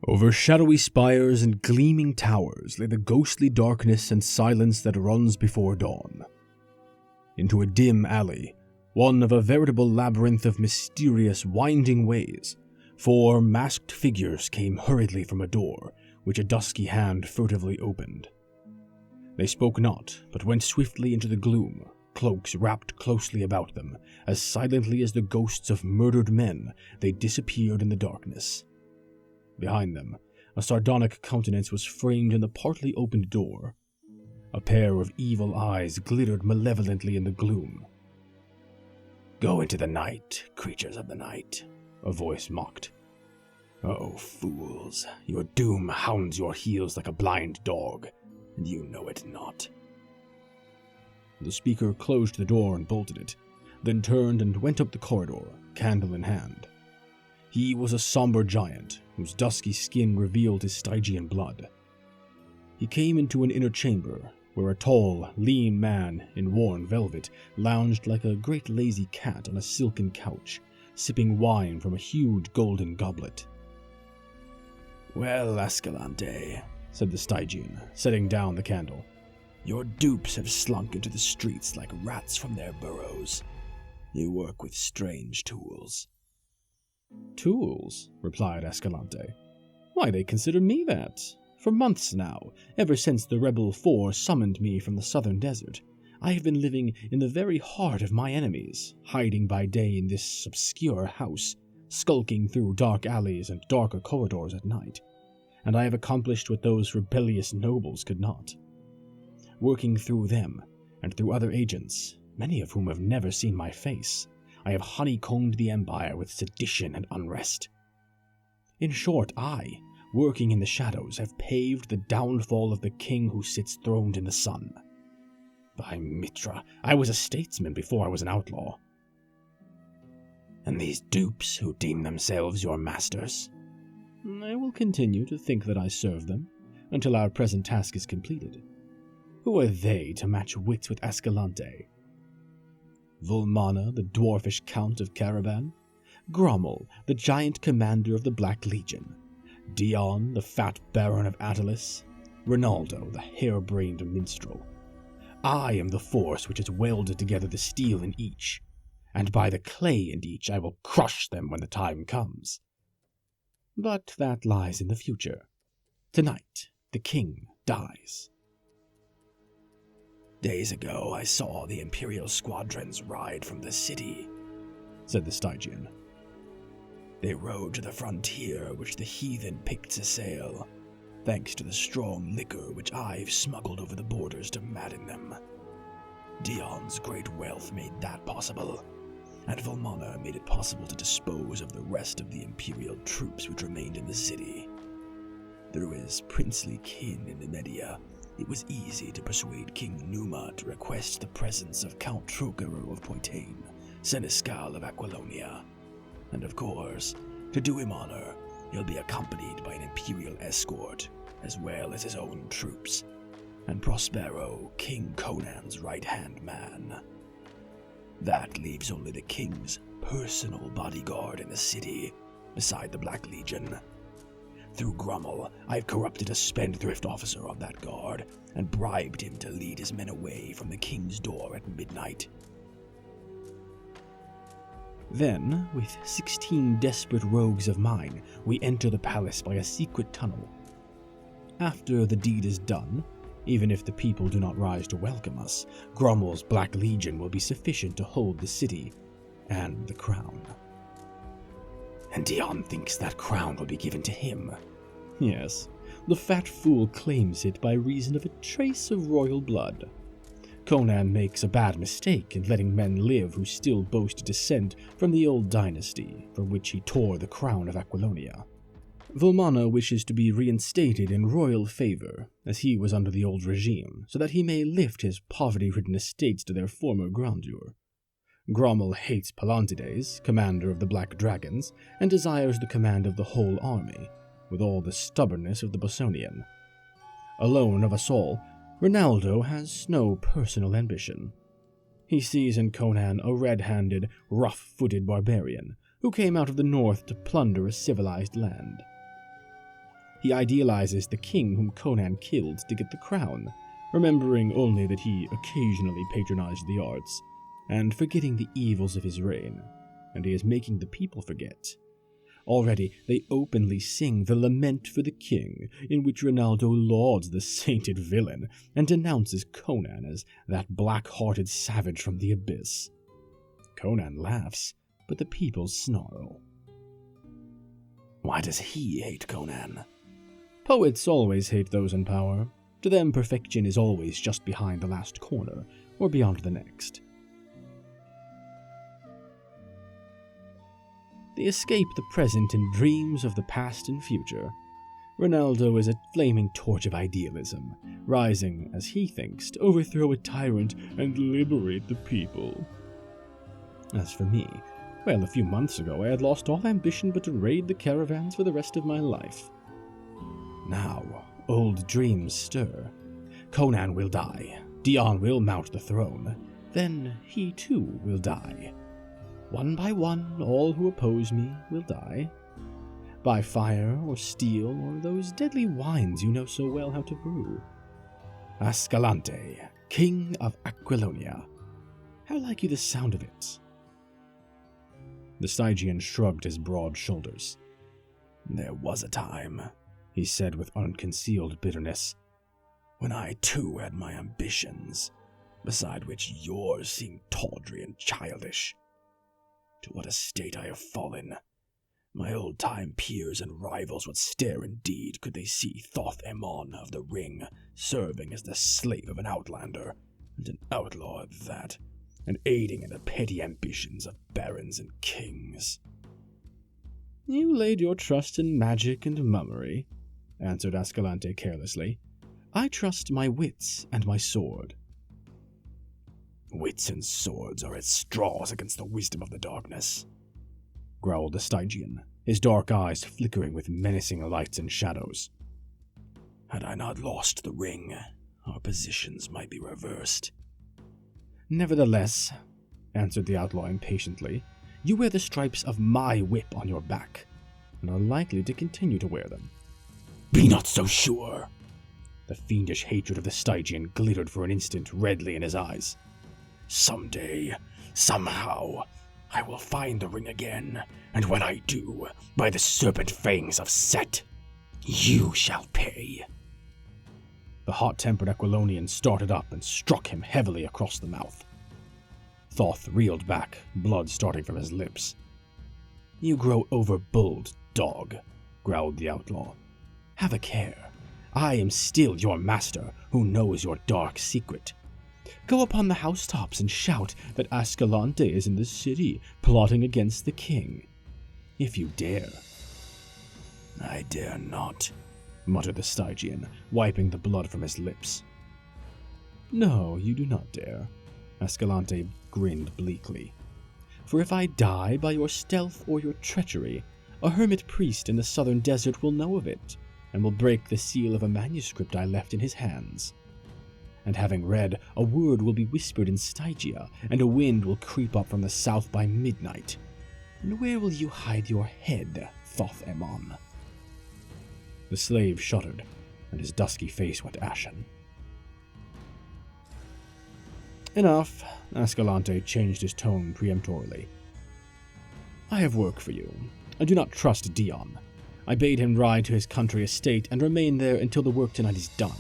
Over shadowy spires and gleaming towers lay the ghostly darkness and silence that runs before dawn. Into a dim alley, one of a veritable labyrinth of mysterious, winding ways, 4 masked figures came hurriedly from a door, which a dusky hand furtively opened. They spoke not, but went swiftly into the gloom, cloaks wrapped closely about them. As silently as the ghosts of murdered men, they disappeared in the darkness. Behind them, a sardonic countenance was framed in the partly opened door. A pair of evil eyes glittered malevolently in the gloom. "Go into the night, creatures of the night," a voice mocked. "Oh, fools, your doom hounds your heels like a blind dog, and you know it not." The speaker closed the door and bolted it, then turned and went up the corridor, candle in hand. He was a somber giant, whose dusky skin revealed his Stygian blood. He came into an inner chamber, where a tall, lean man in worn velvet lounged like a great lazy cat on a silken couch, sipping wine from a huge golden goblet. "Well, Escalante," said the Stygian, setting down the candle, "your dupes have slunk into the streets like rats from their burrows. You work with strange tools." "Tools?" replied Escalante. "Why, they consider me that. For months now, ever since the rebel 4 summoned me from the southern desert, I have been living in the very heart of my enemies, hiding by day in this obscure house, skulking through dark alleys and darker corridors at night, and I have accomplished what those rebellious nobles could not. Working through them, and through other agents, many of whom have never seen my face, I have honeycombed the empire with sedition and unrest. In short, I, working in the shadows, have paved the downfall of the king who sits throned in the sun. By Mitra, I was a statesman before I was an outlaw." "And these dupes who deem themselves your masters?" "I will continue to think that I serve them, until our present task is completed. Who are they to match wits with Escalante? Volmana, the dwarfish count of Caravan, Grommel, the giant commander of the Black Legion, Dion, the fat baron of Attalus, Ronaldo, the hair-brained minstrel. I am the force which has welded together the steel in each, and by the clay in each I will crush them when the time comes. But that lies in the future. Tonight, the king dies." "Days ago I saw the Imperial squadrons ride from the city," said the Stygian. "They rode to the frontier which the heathen picked to sail, thanks to the strong liquor which I've smuggled over the borders to madden them. Dion's great wealth made that possible, and Volmana made it possible to dispose of the rest of the Imperial troops which remained in the city. Through his princely kin in Nemedia, it was easy to persuade King Numa to request the presence of Count Trocaro of Poitain, Seneschal of Aquilonia. And of course, to do him honor, he'll be accompanied by an imperial escort, as well as his own troops, and Prospero, King Conan's right-hand man. That leaves only the king's personal bodyguard in the city, beside the Black Legion. Through Grommel, I've corrupted a spendthrift officer of that guard, and bribed him to lead his men away from the king's door at midnight. Then, with 16 desperate rogues of mine, we enter the palace by a secret tunnel. After the deed is done, even if the people do not rise to welcome us, Grommel's Black Legion will be sufficient to hold the city and the crown." "And Dion thinks that crown will be given to him?" "Yes, the fat fool claims it by reason of a trace of royal blood. Conan makes a bad mistake in letting men live who still boast descent from the old dynasty from which he tore the crown of Aquilonia. Volmana wishes to be reinstated in royal favor, as he was under the old regime, so that he may lift his poverty-ridden estates to their former grandeur. Grommel hates Palantides, commander of the Black Dragons, and desires the command of the whole army, with all the stubbornness of the Bosonian. Alone of us all, Ronaldo has no personal ambition. He sees in Conan a red-handed, rough-footed barbarian, who came out of the north to plunder a civilized land. He idealizes the king whom Conan killed to get the crown, remembering only that he occasionally patronized the arts, and forgetting the evils of his reign, and he is making the people forget. Already they openly sing the Lament for the King, in which Ronaldo lauds the sainted villain and denounces Conan as that black-hearted savage from the abyss. Conan laughs, but the people snarl. Why does he hate Conan? Poets always hate those in power. To them, perfection is always just behind the last corner, or beyond the next. They escape the present in dreams of the past and future. Ronaldo is a flaming torch of idealism, rising, as he thinks, to overthrow a tyrant and liberate the people. As for me, well, a few months ago I had lost all ambition but to raid the caravans for the rest of my life. Now, old dreams stir. Conan will die. Dion will mount the throne. Then he too will die. One by one, all who oppose me will die. By fire or steel or those deadly wines you know so well how to brew. Ascalante, King of Aquilonia. How like you the sound of it? The Stygian shrugged his broad shoulders. There was a time, he said with unconcealed bitterness, when I too had my ambitions, beside which yours seemed tawdry and childish. To what a state I have fallen! My old-time peers and rivals would stare indeed could they see Thoth-Amon of the Ring serving as the slave of an outlander, and an outlaw at that, and aiding in the petty ambitions of barons and kings. You laid your trust in magic and mummery, answered Ascalante carelessly. I trust my wits and my sword. Wits and swords are as straws against the wisdom of the darkness, growled the Stygian, his dark eyes flickering with menacing lights and shadows. Had I not lost the ring, our positions might be reversed. Nevertheless, answered the outlaw impatiently, you wear the stripes of my whip on your back, and are likely to continue to wear them. Be not so sure! The fiendish hatred of the Stygian glittered for an instant redly in his eyes. Someday, somehow, I will find the ring again, and when I do, by the serpent fangs of Set, you shall pay. The hot-tempered Aquilonian started up and struck him heavily across the mouth. Thoth reeled back, blood starting from his lips. You grow overbold, dog, growled the outlaw. Have a care. I am still your master, who knows your dark secret. Go upon the housetops and shout that Ascalante is in the city, plotting against the king. If you dare. I dare not, muttered the Stygian, wiping the blood from his lips. No, you do not dare, Ascalante grinned bleakly. For if I die by your stealth or your treachery, a hermit priest in the southern desert will know of it, and will break the seal of a manuscript I left in his hands. And having read, a word will be whispered in Stygia, and a wind will creep up from the south by midnight. And where will you hide your head, Thoth-Amon? The slave shuddered, and his dusky face went ashen. Enough, Ascalante changed his tone peremptorily. I have work for you. I do not trust Dion. I bade him ride to his country estate and remain there until the work tonight is done.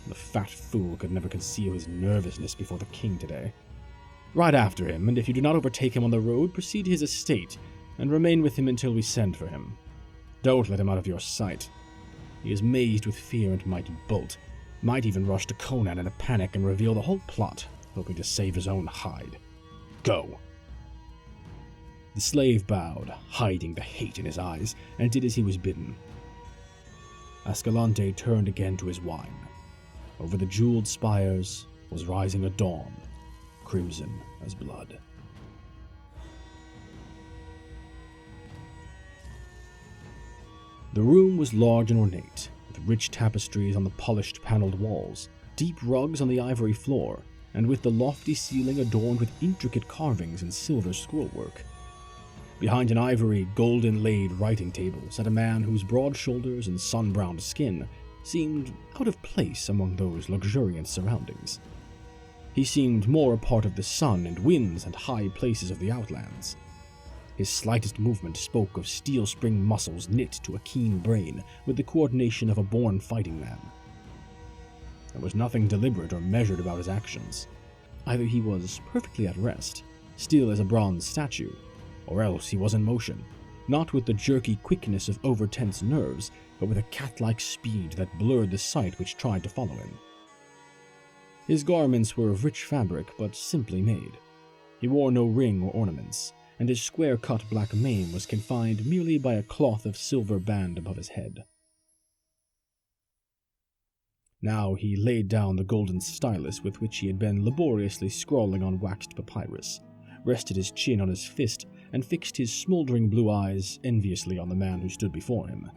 The fat fool could never conceal his nervousness before the king today. Ride after him, and if you do not overtake him on the road, proceed to his estate, and remain with him until we send for him. Don't let him out of your sight. He is mazed with fear and might bolt, might even rush to Conan in a panic and reveal the whole plot, hoping to save his own hide. Go. The slave bowed, hiding the hate in his eyes, and did as he was bidden. Ascalante turned again to his wine. Over the jeweled spires was rising a dawn, crimson as blood. The room was large and ornate, with rich tapestries on the polished paneled walls, deep rugs on the ivory floor, and with the lofty ceiling adorned with intricate carvings and silver scrollwork. Behind an ivory, golden-laid writing table sat a man whose broad shoulders and sun-browned skin seemed out of place among those luxuriant surroundings. He seemed more a part of the sun and winds and high places of the Outlands. His slightest movement spoke of steel spring muscles knit to a keen brain with the coordination of a born fighting man. There was nothing deliberate or measured about his actions. Either he was perfectly at rest, still as a bronze statue, or else he was in motion, not with the jerky quickness of over-tense nerves, but with a cat-like speed that blurred the sight which tried to follow him. His garments were of rich fabric, but simply made. He wore no ring or ornaments, and his square-cut black mane was confined merely by a cloth of silver band above his head. Now he laid down the golden stylus with which he had been laboriously scrawling on waxed papyrus, rested his chin on his fist, and fixed his smoldering blue eyes enviously on the man who stood before him.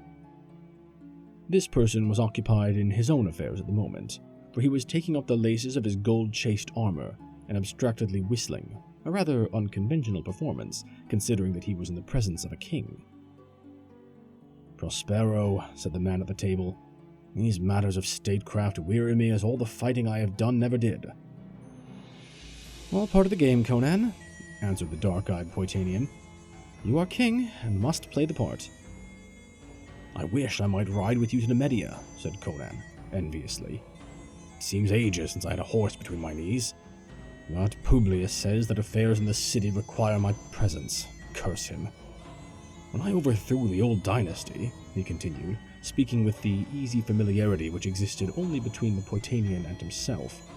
This person was occupied in his own affairs at the moment, for he was taking up the laces of his gold-chased armor and abstractedly whistling, a rather unconventional performance, considering that he was in the presence of a king. "Prospero," said the man at the table, "these matters of statecraft weary me as all the fighting I have done never did." "All part of the game, Conan," answered the dark-eyed Poitanian. "You are king, and must play the part." "I wish I might ride with you to Nemedia," said Conan, enviously. "It seems ages since I had a horse between my knees. But Publius says that affairs in the city require my presence. Curse him. When I overthrew the old dynasty," he continued, speaking with the easy familiarity which existed only between the Poitanian and himself,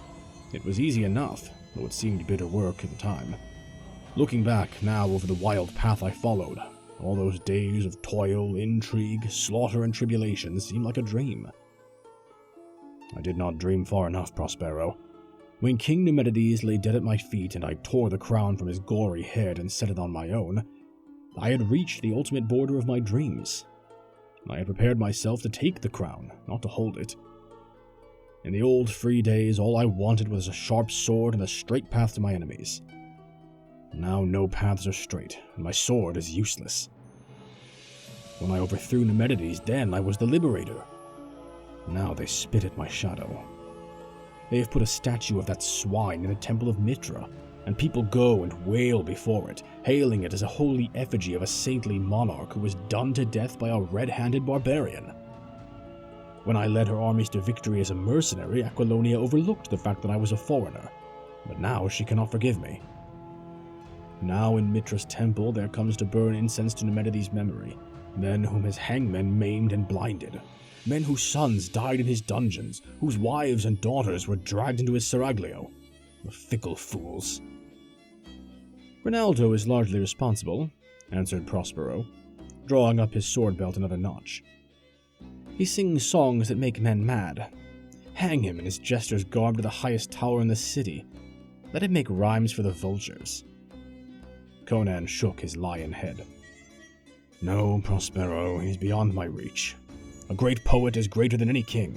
"it was easy enough, though it seemed bitter work at the time. Looking back now over the wild path I followed, all those days of toil, intrigue, slaughter, and tribulation seem like a dream." "I did not dream far enough, Prospero. When King Numenides lay dead at my feet and I tore the crown from his gory head and set it on my own, I had reached the ultimate border of my dreams. I had prepared myself to take the crown, not to hold it. In the old free days, all I wanted was a sharp sword and a straight path to my enemies. Now no paths are straight, and my sword is useless. When I overthrew Numenides, then I was the liberator. Now they spit at my shadow. They have put a statue of that swine in the temple of Mitra, and people go and wail before it, hailing it as a holy effigy of a saintly monarch who was done to death by a red-handed barbarian. When I led her armies to victory as a mercenary, Aquilonia overlooked the fact that I was a foreigner, but now she cannot forgive me. Now in Mitra's temple there comes to burn incense to Numenides' memory, men whom his hangmen maimed and blinded, men whose sons died in his dungeons, whose wives and daughters were dragged into his seraglio. The fickle fools. "Rinaldo is largely responsible," answered Prospero, drawing up his sword belt another notch. "He sings songs that make men mad. Hang him in his jester's garb to the highest tower in the city. Let him make rhymes for the vultures." Conan shook his lion head. "No, Prospero, he's beyond my reach. A great poet is greater than any king.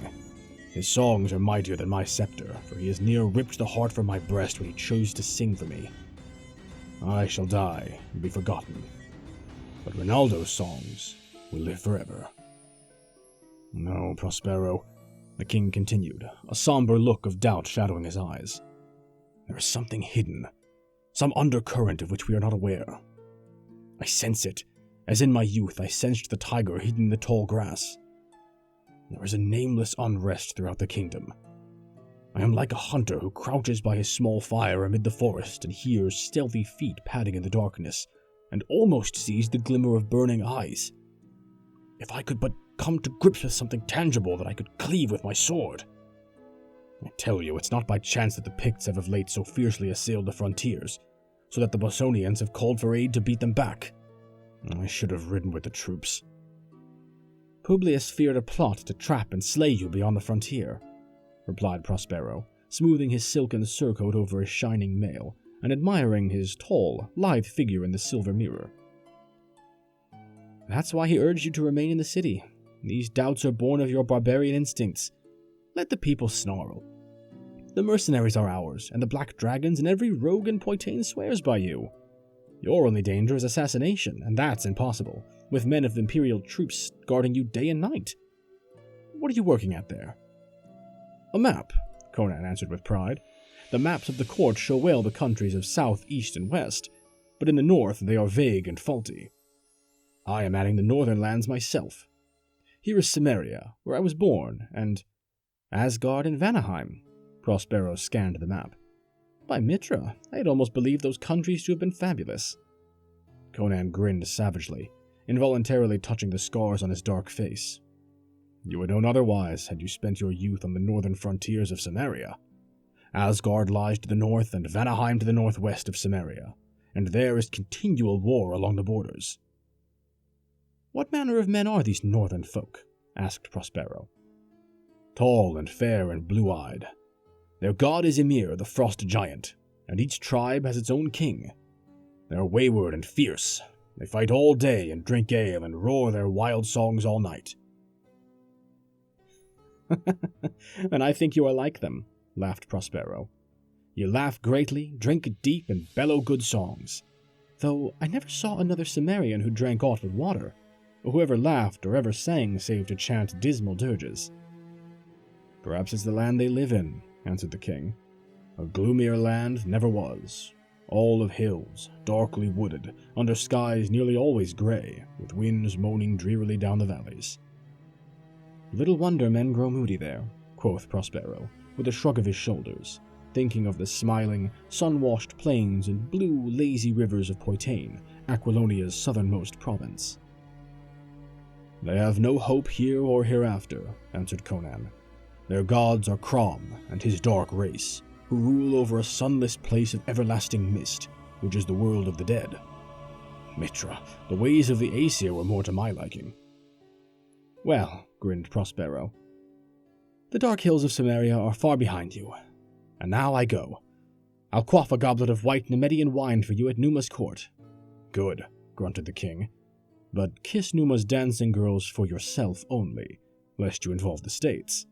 His songs are mightier than my scepter, for he has near ripped the heart from my breast when he chose to sing for me. I shall die and be forgotten, but Rinaldo's songs will live forever." "No, Prospero," the king continued, a somber look of doubt shadowing his eyes. "There is something hidden, some undercurrent of which we are not aware. I sense it, as in my youth I sensed the tiger hidden in the tall grass. There is a nameless unrest throughout the kingdom. I am like a hunter who crouches by his small fire amid the forest and hears stealthy feet padding in the darkness, and almost sees the glimmer of burning eyes. If I could but come to grips with something tangible that I could cleave with my sword. I tell you, it's not by chance that the Picts have of late so fiercely assailed the frontiers, so that the Bosonians have called for aid to beat them back. I should have ridden with the troops." "Publius feared a plot to trap and slay you beyond the frontier," replied Prospero, smoothing his silken surcoat over his shining mail, and admiring his tall, lithe figure in the silver mirror. "That's why he urged you to remain in the city. These doubts are born of your barbarian instincts. Let the people snarl. The mercenaries are ours, and the black dragons, and every rogue in Poitain swears by you. Your only danger is assassination, and that's impossible, with men of Imperial troops guarding you day and night. What are you working at there?" "A map," Conan answered with pride. "The maps of the court show well the countries of south, east, and west, but in the north they are vague and faulty. I am adding the northern lands myself. Here is Cimmeria, where I was born, and Asgard and Vanaheim." Prospero scanned the map. "By Mitra, I had almost believed those countries to have been fabulous." Conan grinned savagely, involuntarily touching the scars on his dark face. "You would known otherwise had you spent your youth on the northern frontiers of Cimmeria. Asgard lies to the north and Vanaheim to the northwest of Cimmeria, and there is continual war along the borders." "What manner of men are these northern folk?" asked Prospero. "Tall and fair and blue-eyed. Their god is Ymir, the frost giant, and each tribe has its own king. They are wayward and fierce. They fight all day and drink ale and roar their wild songs all night." "And I think you are like them," laughed Prospero. "You laugh greatly, drink deep, and bellow good songs. Though I never saw another Cimmerian who drank aught but water, or who ever laughed or ever sang save to chant dismal dirges." "Perhaps it's the land they live in," answered the king. "A gloomier land never was. All of hills, darkly wooded, under skies nearly always grey, with winds moaning drearily down the valleys." "Little wonder men grow moody there," quoth Prospero, with a shrug of his shoulders, thinking of the smiling, sun-washed plains and blue, lazy rivers of Poitain, Aquilonia's southernmost province. "They have no hope here or hereafter," answered Conan. "Their gods are Crom and his dark race, who rule over a sunless place of everlasting mist, which is the world of the dead. Mitra, the ways of the Aesir were more to my liking." "Well," grinned Prospero, "the dark hills of Cimmeria are far behind you. And now I go. I'll quaff a goblet of white Nemedian wine for you at Numa's court." "Good," grunted the king. "But kiss Numa's dancing girls for yourself only, lest you involve the states."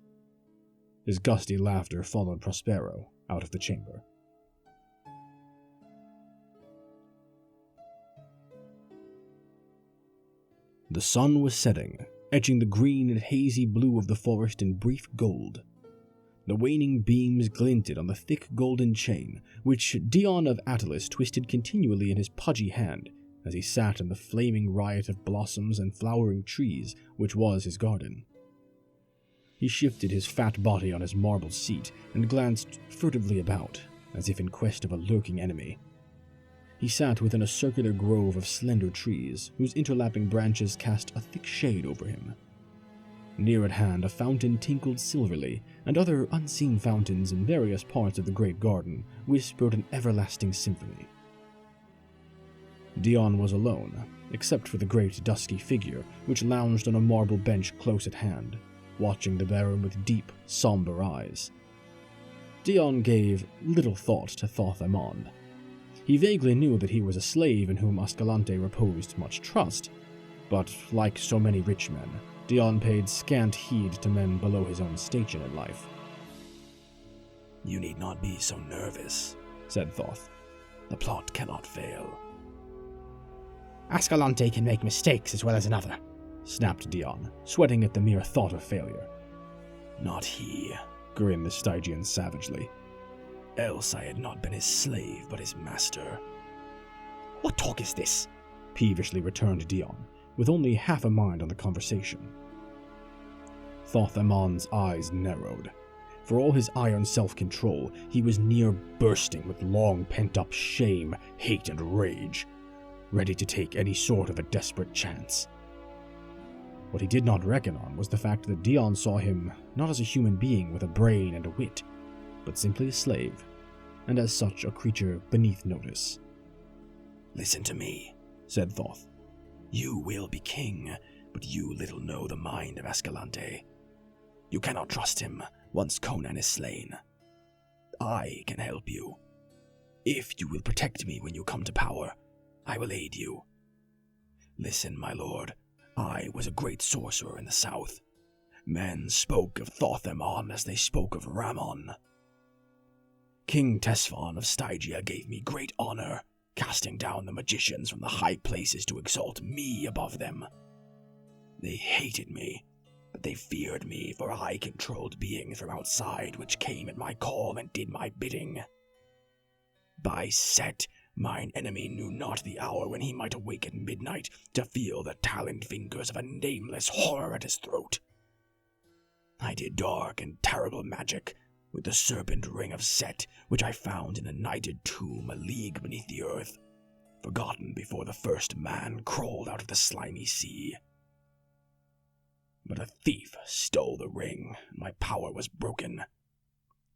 His gusty laughter followed Prospero out of the chamber. The sun was setting, etching the green and hazy blue of the forest in brief gold. The waning beams glinted on the thick golden chain, which Dion of Attalus twisted continually in his pudgy hand as he sat in the flaming riot of blossoms and flowering trees which was his garden. He shifted his fat body on his marble seat and glanced furtively about, as if in quest of a lurking enemy. He sat within a circular grove of slender trees, whose interlapping branches cast a thick shade over him. Near at hand a fountain tinkled silverly, and other unseen fountains in various parts of the great garden whispered an everlasting symphony. Dion was alone, except for the great dusky figure which lounged on a marble bench close at hand, watching the Baron with deep, somber eyes. Dion gave little thought to Thoth Amon. He vaguely knew that he was a slave in whom Ascalante reposed much trust, but like so many rich men, Dion paid scant heed to men below his own station in life. "You need not be so nervous," said Thoth. "The plot cannot fail." "Ascalante can make mistakes as well as another," snapped Dion, sweating at the mere thought of failure. "Not he," grinned the Stygian savagely. "Else I had not been his slave, but his master." "What talk is this?" peevishly returned Dion, with only half a mind on the conversation. Thoth Amon's eyes narrowed. For all his iron self-control, he was near bursting with long pent-up shame, hate, and rage, ready to take any sort of a desperate chance. What he did not reckon on was the fact that Dion saw him not as a human being with a brain and a wit, but simply a slave, and as such a creature beneath notice. "Listen to me," said Thoth. "You will be king, but you little know the mind of Ascalante. You cannot trust him once Conan is slain. I can help you. If you will protect me when you come to power, I will aid you. Listen, my lord, I was a great sorcerer in the south. Men spoke of Thoth Amon as they spoke of Ramon. King Tesphon of Stygia gave me great honor, casting down the magicians from the high places to exalt me above them. They hated me, but they feared me, for I controlled beings from outside which came at my call and did my bidding. By Set, mine enemy knew not the hour when he might awake at midnight to feel the taloned fingers of a nameless horror at his throat. I did dark and terrible magic with the serpent ring of Set, which I found in a nighted tomb a league beneath the earth, forgotten before the first man crawled out of the slimy sea. But a thief stole the ring, and my power was broken.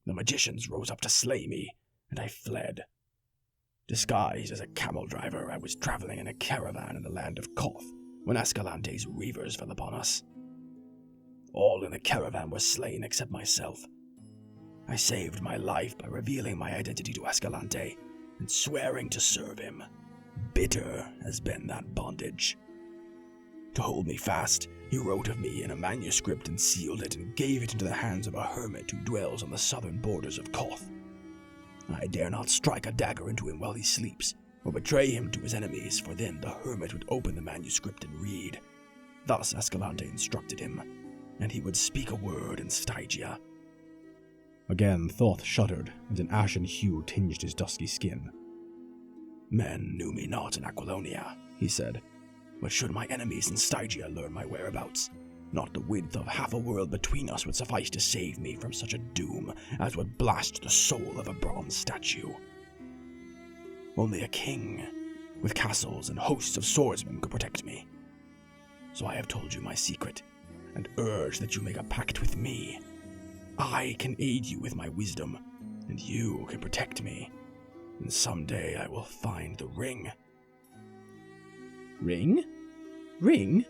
The magicians rose up to slay me, and I fled. Disguised as a camel driver, I was traveling in a caravan in the land of Koth when Ascalante's reavers fell upon us. All in the caravan were slain except myself. I saved my life by revealing my identity to Ascalante and swearing to serve him. Bitter has been that bondage. To hold me fast, he wrote of me in a manuscript and sealed it and gave it into the hands of a hermit who dwells on the southern borders of Koth. I dare not strike a dagger into him while he sleeps, or betray him to his enemies, for then the hermit would open the manuscript and read. Thus Ascalante instructed him, and he would speak a word in Stygia. Again Thoth shuddered, and an ashen hue tinged his dusky skin. Men knew me not in Aquilonia, he said, but should my enemies in Stygia learn my whereabouts, not the width of half a world between us would suffice to save me from such a doom as would blast the soul of a bronze statue. Only a king, with castles and hosts of swordsmen, could protect me. So I have told you my secret, and urge that you make a pact with me. I can aid you with my wisdom, and you can protect me, and someday I will find the ring. Ring? Ring?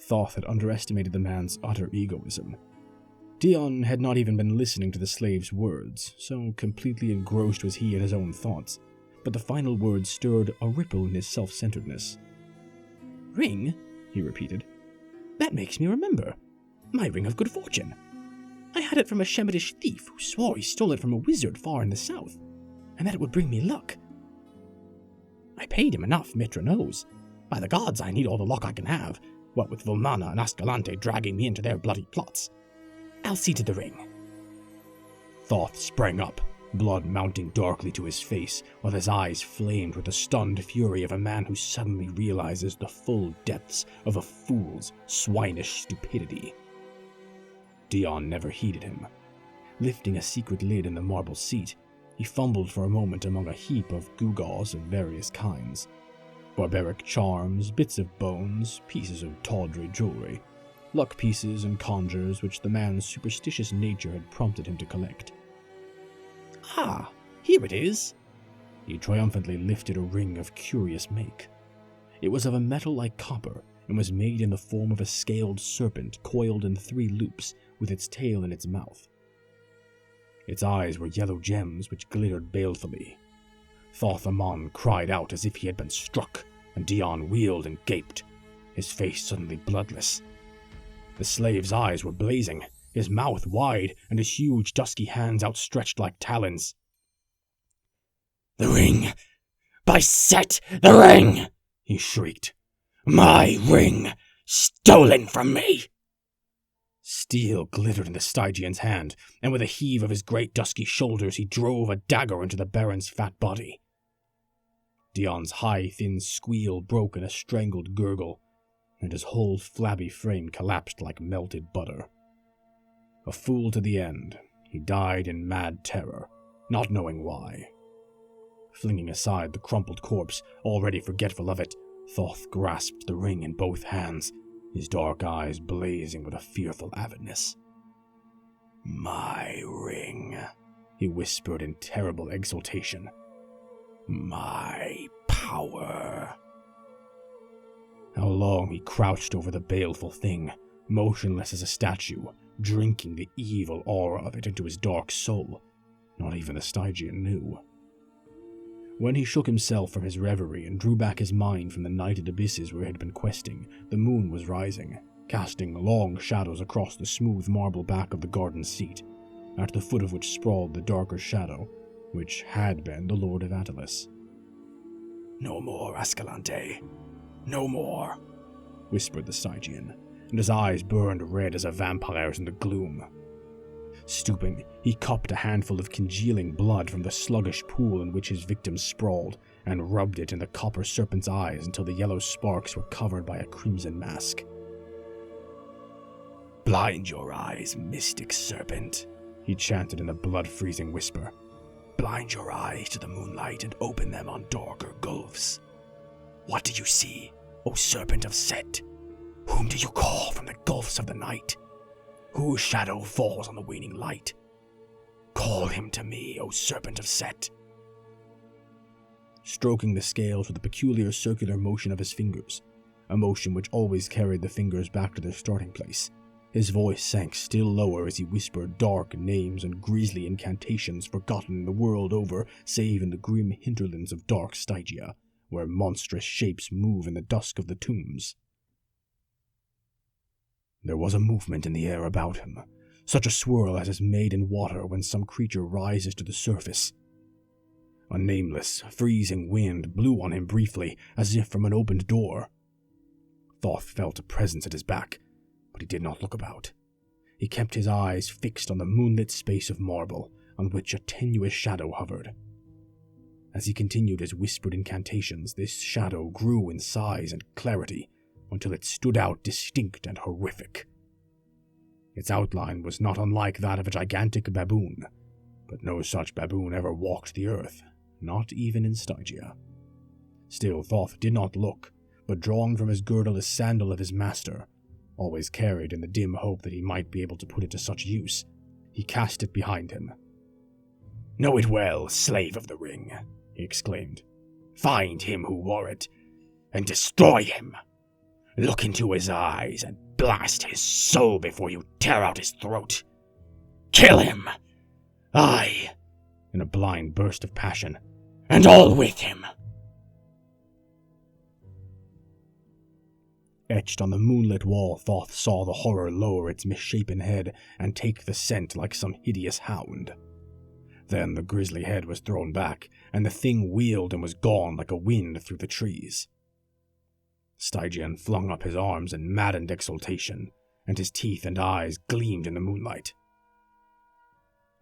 Thoth had underestimated the man's utter egoism. Dion had not even been listening to the slave's words, so completely engrossed was he in his own thoughts, but the final words stirred a ripple in his self-centeredness. Ring? He repeated. That makes me remember. My ring of good fortune. I had it from a Shemitish thief who swore he stole it from a wizard far in the south, and that it would bring me luck. I paid him enough, Mitra knows. By the gods, I need all the luck I can have, what with Volmana and Ascalante dragging me into their bloody plots. I'll see to the ring. Thoth sprang up, blood mounting darkly to his face, while his eyes flamed with the stunned fury of a man who suddenly realizes the full depths of a fool's swinish stupidity. Dion never heeded him. Lifting a secret lid in the marble seat, he fumbled for a moment among a heap of gewgaws of various kinds. Barbaric charms, bits of bones, pieces of tawdry jewelry, luck pieces and conjures which the man's superstitious nature had prompted him to collect. Ah, here it is! He triumphantly lifted a ring of curious make. It was of a metal like copper, and was made in the form of a scaled serpent coiled in 3 loops, with its tail in its mouth. Its eyes were yellow gems which glittered balefully. Thoth Amon cried out as if he had been struck, and Dion wheeled and gaped, his face suddenly bloodless. The slave's eyes were blazing, his mouth wide, and his huge dusky hands outstretched like talons. "The ring! By Set, the ring!" he shrieked. "My ring! Stolen from me!" Steel glittered in the Stygian's hand, and with a heave of his great dusky shoulders he drove a dagger into the Baron's fat body. Dion's high, thin squeal broke in a strangled gurgle, and his whole flabby frame collapsed like melted butter. A fool to the end, he died in mad terror, not knowing why. Flinging aside the crumpled corpse, already forgetful of it, Thoth grasped the ring in both hands, his dark eyes blazing with a fearful avidness. "My ring," he whispered in terrible exultation. "My power." How long he crouched over the baleful thing, motionless as a statue, drinking the evil aura of it into his dark soul, not even the Stygian knew. When he shook himself from his reverie and drew back his mind from the nighted abysses where he had been questing, the moon was rising, casting long shadows across the smooth marble back of the garden seat, at the foot of which sprawled the darker shadow, which had been the Lord of Attalus. No more, Ascalante. No more, whispered the Stygian, and his eyes burned red as a vampire's in the gloom. Stooping, he cupped a handful of congealing blood from the sluggish pool in which his victim sprawled, and rubbed it in the copper serpent's eyes until the yellow sparks were covered by a crimson mask. Blind your eyes, mystic serpent, he chanted in a blood-freezing whisper. Blind your eyes to the moonlight and open them on darker gulfs. What do you see, O serpent of Set? Whom do you call from the gulfs of the night? Whose shadow falls on the waning light? Call him to me, O serpent of Set. Stroking the scales with a peculiar circular motion of his fingers, a motion which always carried the fingers back to their starting place, his voice sank still lower as he whispered dark names and grisly incantations forgotten the world over save in the grim hinterlands of dark Stygia, where monstrous shapes move in the dusk of the tombs. There was a movement in the air about him, such a swirl as is made in water when some creature rises to the surface. A nameless, freezing wind blew on him briefly, as if from an opened door. Thoth felt a presence at his back, but he did not look about. He kept his eyes fixed on the moonlit space of marble, on which a tenuous shadow hovered. As he continued his whispered incantations, this shadow grew in size and clarity, until it stood out distinct and horrific. Its outline was not unlike that of a gigantic baboon, but no such baboon ever walked the earth, not even in Stygia. Still, Thoth did not look, but drawing from his girdle a sandal of his master, always carried in the dim hope that he might be able to put it to such use, he cast it behind him. Know it well, slave of the ring, he exclaimed. Find him who wore it, and destroy him. Look into his eyes and blast his soul before you tear out his throat. Kill him! I, in a blind burst of passion, and all with him. Etched on the moonlit wall, Thoth saw the horror lower its misshapen head and take the scent like some hideous hound. Then the grisly head was thrown back, and the thing wheeled and was gone like a wind through the trees. Stygian flung up his arms in maddened exultation, and his teeth and eyes gleamed in the moonlight.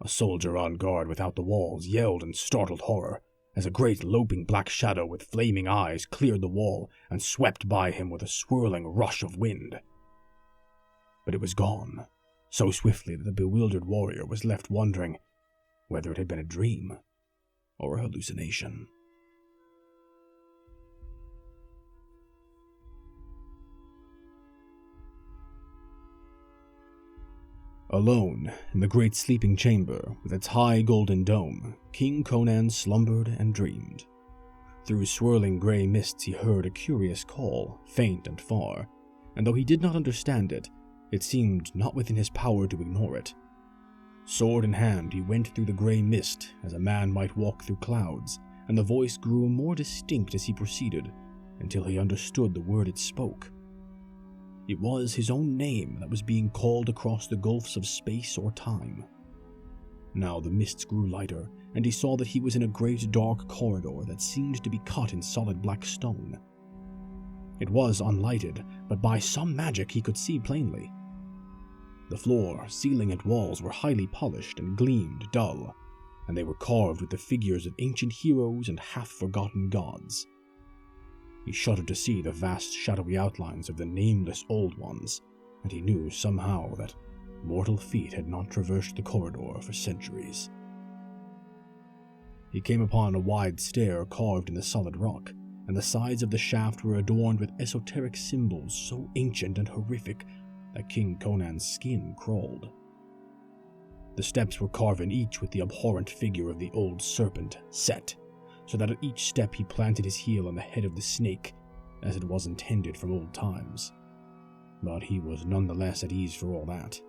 A soldier on guard without the walls yelled in startled horror, as a great loping black shadow with flaming eyes cleared the wall and swept by him with a swirling rush of wind. But it was gone, so swiftly that the bewildered warrior was left wondering whether it had been a dream or a hallucination. Alone, in the great sleeping chamber, with its high golden dome, King Conan slumbered and dreamed. Through swirling grey mists he heard a curious call, faint and far, and though he did not understand it, it seemed not within his power to ignore it. Sword in hand, he went through the grey mist, as a man might walk through clouds, and the voice grew more distinct as he proceeded, until he understood the word it spoke. It was his own name that was being called across the gulfs of space or time. Now the mists grew lighter, and he saw that he was in a great dark corridor that seemed to be cut in solid black stone. It was unlighted, but by some magic he could see plainly. The floor, ceiling, and walls were highly polished and gleamed dull, and they were carved with the figures of ancient heroes and half-forgotten gods. He shuddered to see the vast shadowy outlines of the nameless Old Ones, and he knew somehow that mortal feet had not traversed the corridor for centuries. He came upon a wide stair carved in the solid rock, and the sides of the shaft were adorned with esoteric symbols so ancient and horrific that King Conan's skin crawled. The steps were carven each with the abhorrent figure of the old serpent, Set, so that at each step he planted his heel on the head of the snake, as it was intended from old times. But he was nonetheless at ease for all that.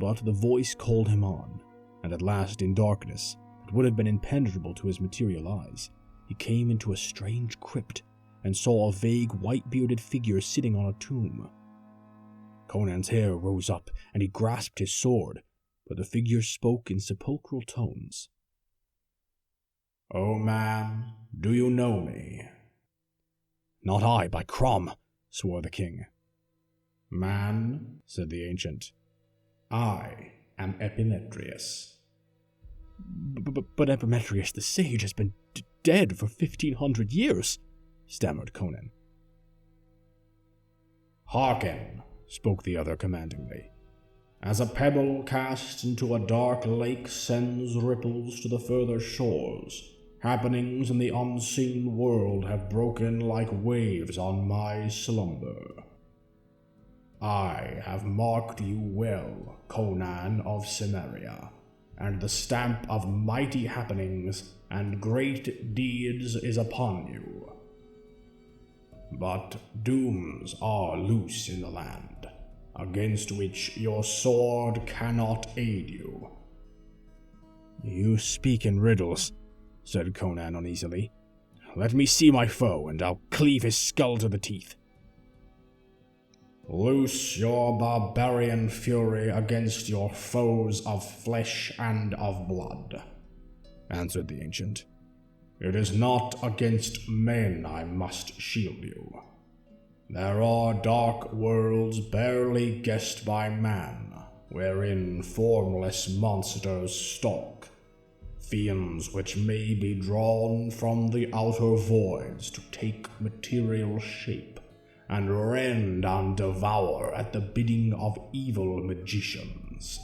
But the voice called him on, and at last in darkness that would have been impenetrable to his material eyes, he came into a strange crypt, and saw a vague white-bearded figure sitting on a tomb. Conan's hair rose up, and he grasped his sword, but the figure spoke in sepulchral tones. "O man, do you know me?" "Not I, by Crom," swore the king. "Man," said the ancient, "I am Epimetheus." But Epimetheus the sage has been dead for 1,500 years, stammered Conan. "Hearken," spoke the other commandingly. "As a pebble cast into a dark lake sends ripples to the further shores, happenings in the unseen world have broken like waves on my slumber. I have marked you well, Conan of Cimmeria, and the stamp of mighty happenings and great deeds is upon you. But dooms are loose in the land, against which your sword cannot aid you." "You speak in riddles," said Conan uneasily. "Let me see my foe, and I'll cleave his skull to the teeth." "Loose your barbarian fury against your foes of flesh and of blood," answered the ancient. "It is not against men I must shield you. There are dark worlds barely guessed by man, wherein formless monsters stalk, fiends which may be drawn from the outer voids to take material shape, and rend and devour at the bidding of evil magicians.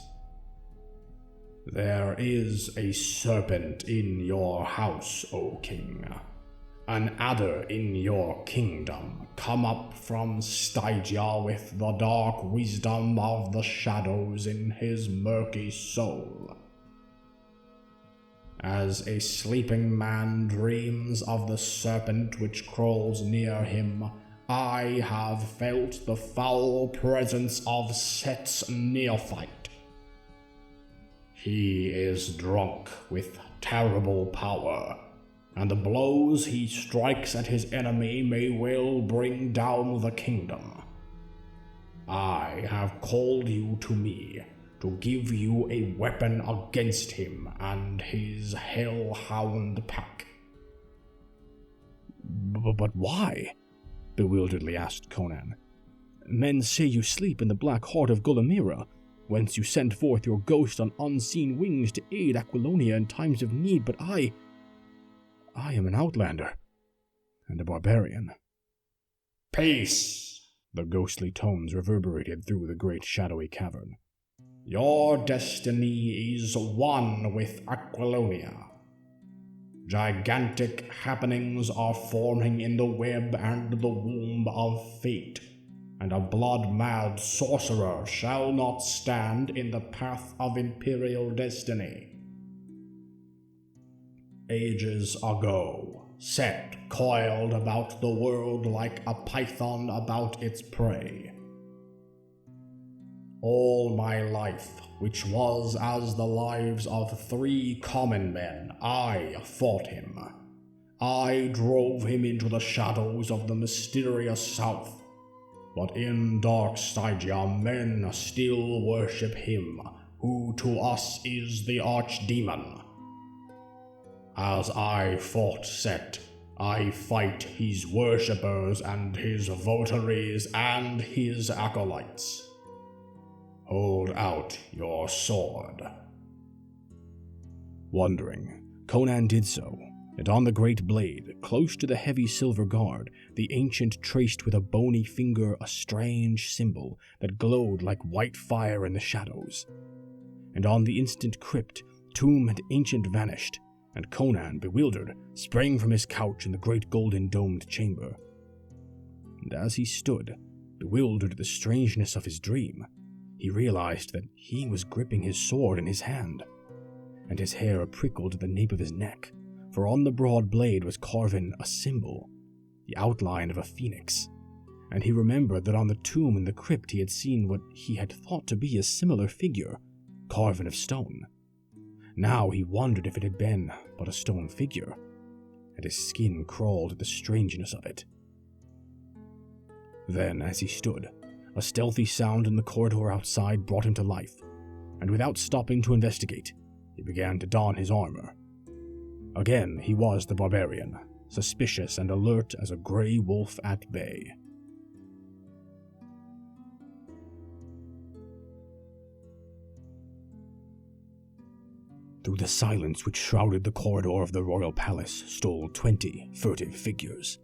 There is a serpent in your house, O king, an adder in your kingdom, come up from Stygia with the dark wisdom of the shadows in his murky soul. As a sleeping man dreams of the serpent which crawls near him, I have felt the foul presence of Set's neophyte. He is drunk with terrible power, and the blows he strikes at his enemy may well bring down the kingdom. I have called you to me to give you a weapon against him and his hellhound pack." But why?" bewilderedly asked Conan. "Men say you sleep in the black heart of Gulamira, whence you send forth your ghost on unseen wings to aid Aquilonia in times of need, but I am an outlander, and a barbarian." "Peace!" The ghostly tones reverberated through the great shadowy cavern. "Your destiny is one with Aquilonia. Gigantic happenings are forming in the web and the womb of fate, and a blood-mad sorcerer shall not stand in the path of imperial destiny. Ages ago, Set coiled about the world like a python about its prey. All my life, which was as the lives of 3 common men, I fought him. I drove him into the shadows of the mysterious south. But in dark Stygia, men still worship him, who to us is the archdemon. As I fought Set, I fight his worshippers and his votaries and his acolytes. Hold out your sword." Wondering, Conan did so, and on the great blade, close to the heavy silver guard, the ancient traced with a bony finger a strange symbol that glowed like white fire in the shadows. And on the instant crypt, tomb and ancient vanished, and Conan, bewildered, sprang from his couch in the great golden domed chamber. And as he stood, bewildered at the strangeness of his dream, he realized that he was gripping his sword in his hand, and his hair prickled at the nape of his neck, for on the broad blade was carven a symbol, the outline of a phoenix, and he remembered that on the tomb in the crypt he had seen what he had thought to be a similar figure, carven of stone. Now he wondered if it had been but a stone figure, and his skin crawled at the strangeness of it. Then, as he stood, a stealthy sound in the corridor outside brought him to life, and without stopping to investigate, he began to don his armor. Again, he was the barbarian, suspicious and alert as a grey wolf at bay. Through the silence which shrouded the corridor of the royal palace stole 20 furtive figures.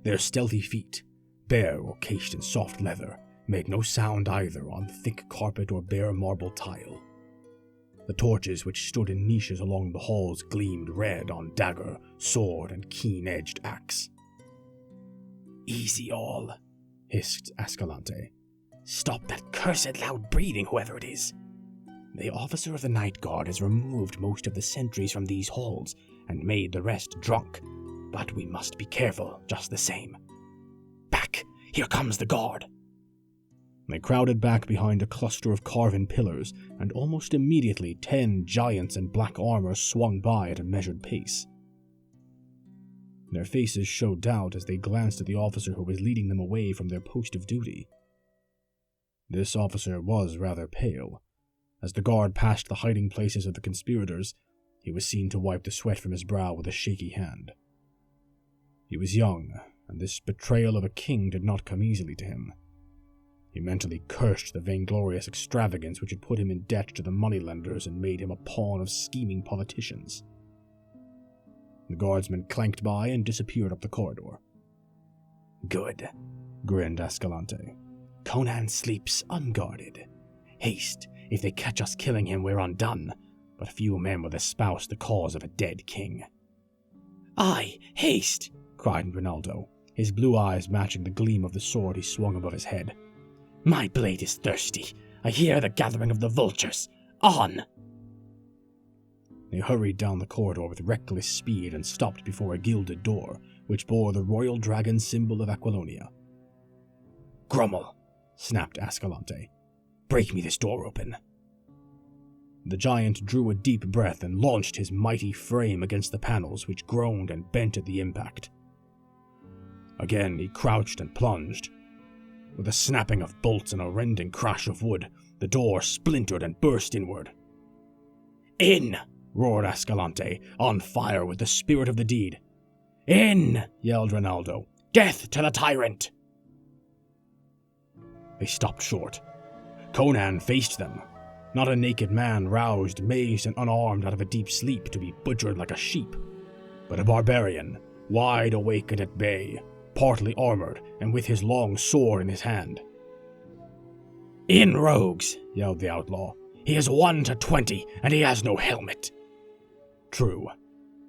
Their stealthy feet, bare or cased in soft leather, made no sound either on thick carpet or bare marble tile. The torches which stood in niches along the halls gleamed red on dagger, sword, and keen-edged axe. "Easy all," hissed Escalante. "Stop that cursed loud breathing, whoever it is. The officer of the night guard has removed most of the sentries from these halls and made the rest drunk, but we must be careful just the same. Back! Here comes the guard!" They crowded back behind a cluster of carven pillars, and almost immediately 10 giants in black armor swung by at a measured pace. Their faces showed doubt as they glanced at the officer who was leading them away from their post of duty. This officer was rather pale. As the guard passed the hiding places of the conspirators, he was seen to wipe the sweat from his brow with a shaky hand. He was young, and this betrayal of a king did not come easily to him. He mentally cursed the vainglorious extravagance which had put him in debt to the moneylenders and made him a pawn of scheming politicians. The guardsmen clanked by and disappeared up the corridor. "Good," grinned Escalante. "Conan sleeps unguarded. Haste. If they catch us killing him, we're undone, but few men will espouse the cause of a dead king." "Aye, haste!" cried Ronaldo, his blue eyes matching the gleam of the sword he swung above his head. "My blade is thirsty. I hear the gathering of the vultures. On!" They hurried down the corridor with reckless speed and stopped before a gilded door, which bore the royal dragon symbol of Aquilonia. "Grummel!" snapped Escalante. "Break me this door open." The giant drew a deep breath and launched his mighty frame against the panels, which groaned and bent at the impact. Again he crouched and plunged. With a snapping of bolts and a rending crash of wood, the door splintered and burst inward. "In!" roared Escalante, on fire with the spirit of the deed. "In!" yelled Ronaldo. "Death to the tyrant!" They stopped short. Conan faced them, not a naked man roused, mazed, and unarmed out of a deep sleep to be butchered like a sheep, but a barbarian, wide awake and at bay, partly armored, and with his long sword in his hand. "In, rogues!" yelled the outlaw. "He is 1 to 20, and he has no helmet." True,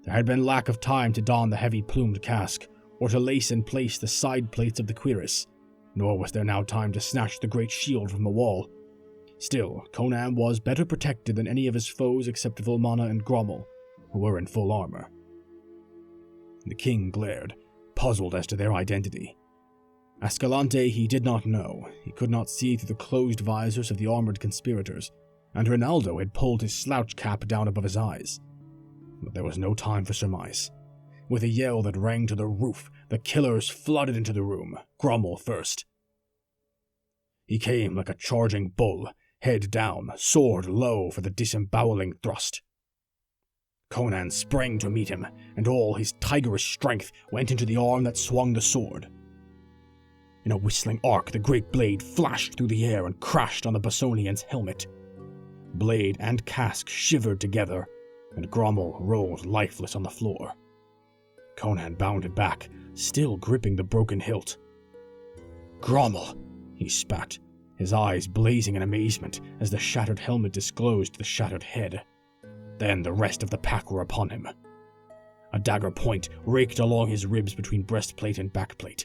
there had been lack of time to don the heavy plumed casque, or to lace in place the side plates of the cuirass, nor was there now time to snatch the great shield from the wall. Still, Conan was better protected than any of his foes except Volmana and Grommel, who were in full armor. The king glared, puzzled as to their identity. Escalante he did not know. He could not see through the closed visors of the armored conspirators, and Ronaldo had pulled his slouch cap down above his eyes. But there was no time for surmise. With a yell that rang to the roof, the killers flooded into the room, Grommel first. He came like a charging bull, head down, sword low for the disemboweling thrust. Conan sprang to meet him, and all his tigerish strength went into the arm that swung the sword. In a whistling arc, the great blade flashed through the air and crashed on the Bosonian's helmet. Blade and casque shivered together, and Grommel rolled lifeless on the floor. Conan bounded back, still gripping the broken hilt. "Grommel!" he spat, his eyes blazing in amazement as the shattered helmet disclosed the shattered head. Then the rest of the pack were upon him. A dagger point raked along his ribs between breastplate and backplate.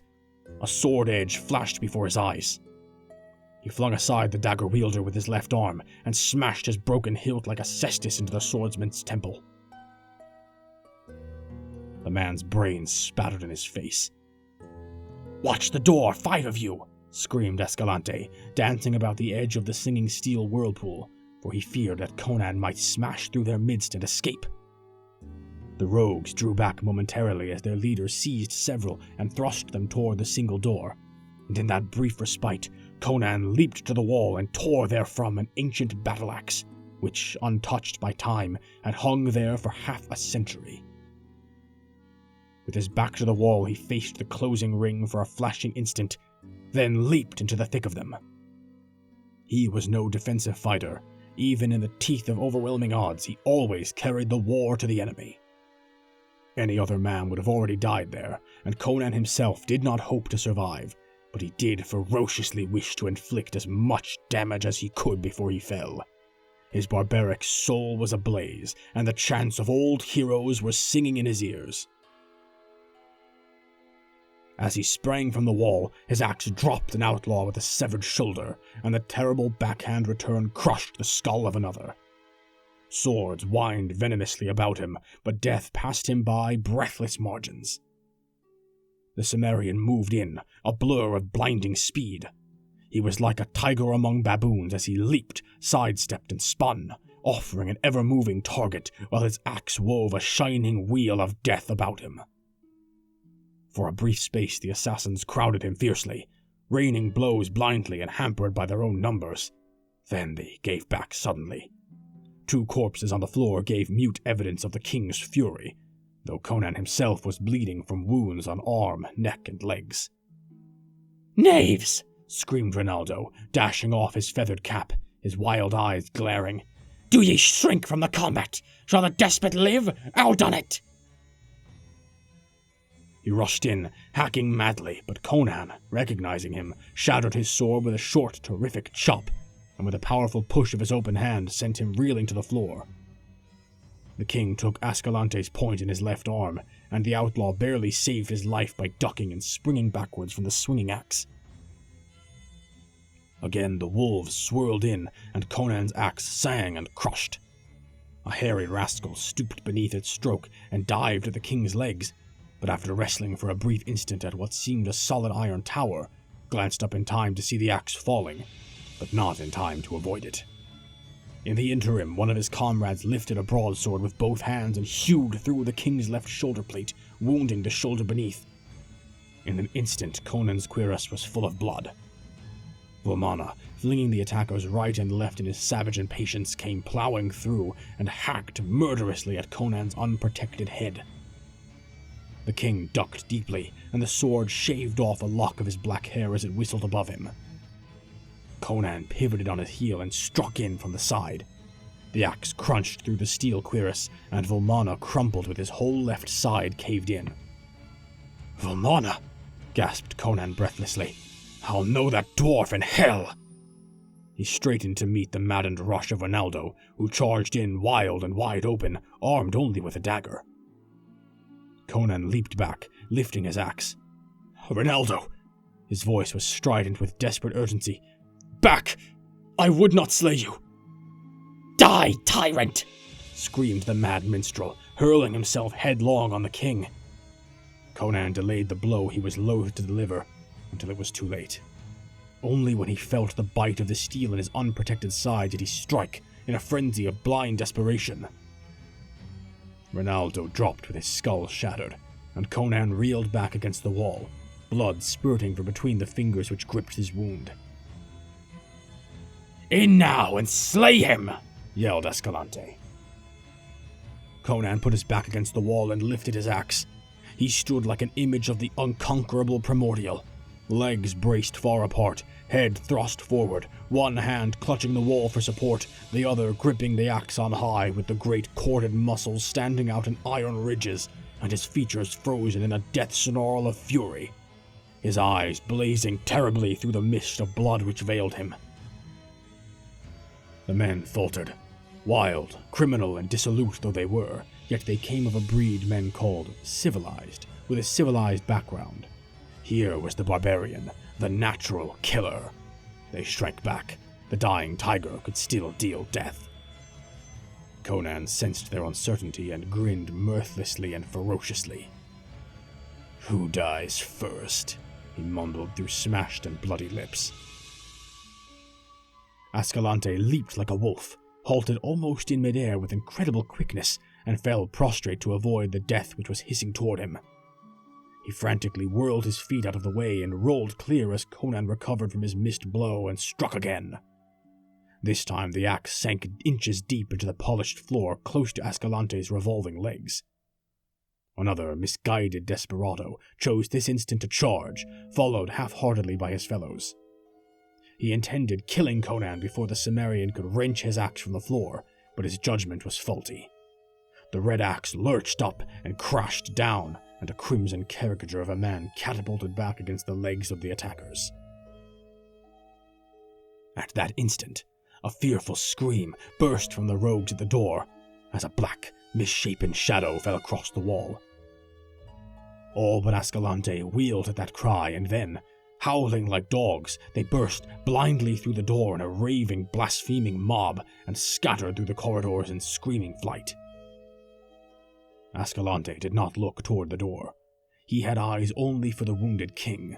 A sword edge flashed before his eyes. He flung aside the dagger wielder with his left arm and smashed his broken hilt like a cestus into the swordsman's temple. The man's brains spattered in his face. "Watch the door, 5 of you!" screamed Escalante, dancing about the edge of the singing steel whirlpool, for he feared that Conan might smash through their midst and escape. The rogues drew back momentarily as their leader seized several and thrust them toward the single door, and in that brief respite, Conan leaped to the wall and tore therefrom an ancient battle-axe, which, untouched by time, had hung there for half a century. With his back to the wall, he faced the closing ring for a flashing instant, then leaped into the thick of them. He was no defensive fighter. Even in the teeth of overwhelming odds, he always carried the war to the enemy. Any other man would have already died there, and Conan himself did not hope to survive, but he did ferociously wish to inflict as much damage as he could before he fell. His barbaric soul was ablaze, and the chants of old heroes were singing in his ears. As he sprang from the wall, his axe dropped an outlaw with a severed shoulder, and the terrible backhand return crushed the skull of another. Swords whined venomously about him, but death passed him by breathless margins. The Cimmerian moved in, a blur of blinding speed. He was like a tiger among baboons as he leaped, sidestepped, and spun, offering an ever-moving target while his axe wove a shining wheel of death about him. For a brief space the assassins crowded him fiercely, raining blows blindly and hampered by their own numbers. Then they gave back suddenly. 2 corpses on the floor gave mute evidence of the king's fury, though Conan himself was bleeding from wounds on arm, neck, and legs. "Knaves!" screamed Rinaldo, dashing off his feathered cap, his wild eyes glaring. "Do ye shrink from the combat? Shall the despot live? Outdone it!" He rushed in, hacking madly, but Conan, recognizing him, shattered his sword with a short, terrific chop, and with a powerful push of his open hand sent him reeling to the floor. The king took Ascalante's point in his left arm, and the outlaw barely saved his life by ducking and springing backwards from the swinging axe. Again the wolves swirled in, and Conan's axe sang and crushed. A hairy rascal stooped beneath its stroke and dived at the king's legs, but after wrestling for a brief instant at what seemed a solid iron tower, glanced up in time to see the axe falling, but not in time to avoid it. In the interim, one of his comrades lifted a broadsword with both hands and hewed through the king's left shoulder plate, wounding the shoulder beneath. In an instant, Conan's cuirass was full of blood. Vomana, flinging the attackers right and left in his savage impatience, came plowing through and hacked murderously at Conan's unprotected head. The king ducked deeply, and the sword shaved off a lock of his black hair as it whistled above him. Conan pivoted on his heel and struck in from the side. The axe crunched through the steel cuirass, and Vomana crumpled with his whole left side caved in. "Vomana!" gasped Conan breathlessly. "I'll know that dwarf in hell!" He straightened to meet the maddened rush of Rinaldo, who charged in wild and wide open, armed only with a dagger. Conan leaped back, lifting his axe. "Rinaldo!" His voice was strident with desperate urgency. "Back! I would not slay you!" "Die, tyrant!" screamed the mad minstrel, hurling himself headlong on the king. Conan delayed the blow he was loath to deliver until it was too late. Only when he felt the bite of the steel in his unprotected side did he strike, in a frenzy of blind desperation. Rinaldo dropped with his skull shattered, and Conan reeled back against the wall, blood spurting from between the fingers which gripped his wound. "In now and slay him!" yelled Escalante. Conan put his back against the wall and lifted his axe. He stood like an image of the unconquerable primordial, legs braced far apart, head thrust forward, one hand clutching the wall for support, the other gripping the axe on high, with the great corded muscles standing out in iron ridges, and his features frozen in a death snarl of fury, his eyes blazing terribly through the mist of blood which veiled him. The men faltered. Wild, criminal, and dissolute though they were, yet they came of a breed men called civilized, with a civilized background. Here was the barbarian, the natural killer. They shrank back. The dying tiger could still deal death. Conan sensed their uncertainty and grinned mirthlessly and ferociously. "Who dies first?" he mumbled through smashed and bloody lips. Ascalante leaped like a wolf, halted almost in midair with incredible quickness, and fell prostrate to avoid the death which was hissing toward him. He frantically whirled his feet out of the way and rolled clear as Conan recovered from his missed blow and struck again. This time the axe sank inches deep into the polished floor close to Escalante's revolving legs. Another misguided desperado chose this instant to charge, followed half-heartedly by his fellows. He intended killing Conan before the Cimmerian could wrench his axe from the floor, but his judgment was faulty. The red axe lurched up and crashed down, and a crimson caricature of a man catapulted back against the legs of the attackers. At that instant, a fearful scream burst from the rogues at the door, as a black, misshapen shadow fell across the wall. All but Escalante wheeled at that cry, and then, howling like dogs, they burst blindly through the door in a raving, blaspheming mob and scattered through the corridors in screaming flight. Escalante did not look toward the door. He had eyes only for the wounded king.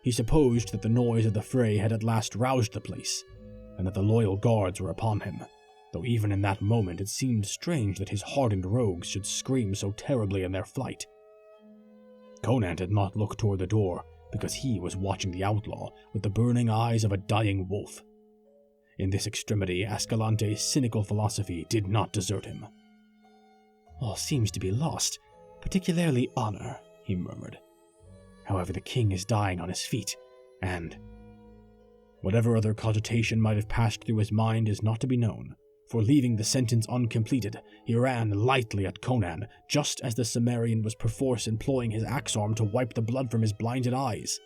He supposed that the noise of the fray had at last roused the place, and that the loyal guards were upon him, though even in that moment it seemed strange that his hardened rogues should scream so terribly in their flight. Conan did not look toward the door, because he was watching the outlaw with the burning eyes of a dying wolf. In this extremity, Escalante's cynical philosophy did not desert him. "All seems to be lost, particularly honor," he murmured. "However, the king is dying on his feet, and—" Whatever other cogitation might have passed through his mind is not to be known, for leaving the sentence uncompleted, he ran lightly at Conan, just as the Cimmerian was perforce employing his axe-arm to wipe the blood from his blinded eyes.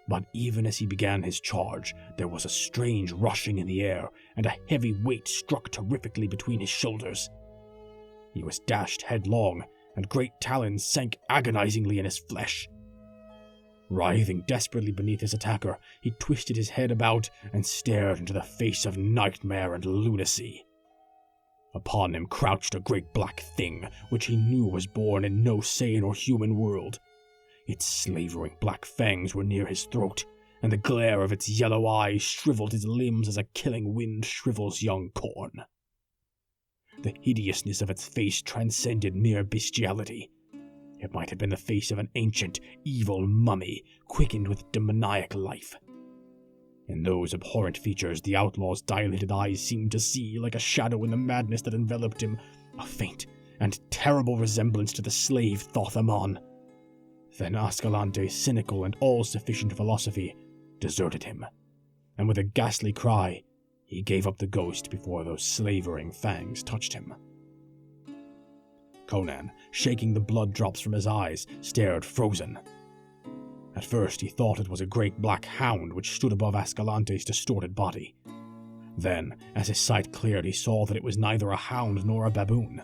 But even as he began his charge, there was a strange rushing in the air, and a heavy weight struck terrifically between his shoulders. He was dashed headlong, and great talons sank agonizingly in his flesh. Writhing desperately beneath his attacker, he twisted his head about and stared into the face of nightmare and lunacy. Upon him crouched a great black thing, which he knew was born in no sane or human world. Its slavering black fangs were near his throat, and the glare of its yellow eyes shriveled his limbs as a killing wind shrivels young corn. The hideousness of its face transcended mere bestiality. It might have been the face of an ancient, evil mummy, quickened with demoniac life. In those abhorrent features, the outlaw's dilated eyes seemed to see, like a shadow in the madness that enveloped him, a faint and terrible resemblance to the slave Thoth-Amon. Then Escalante's cynical and all-sufficient philosophy deserted him, and with a ghastly cry, he gave up the ghost before those slavering fangs touched him. Conan, shaking the blood drops from his eyes, stared frozen. At first he thought it was a great black hound which stood above Escalante's distorted body. Then, as his sight cleared, he saw that it was neither a hound nor a baboon.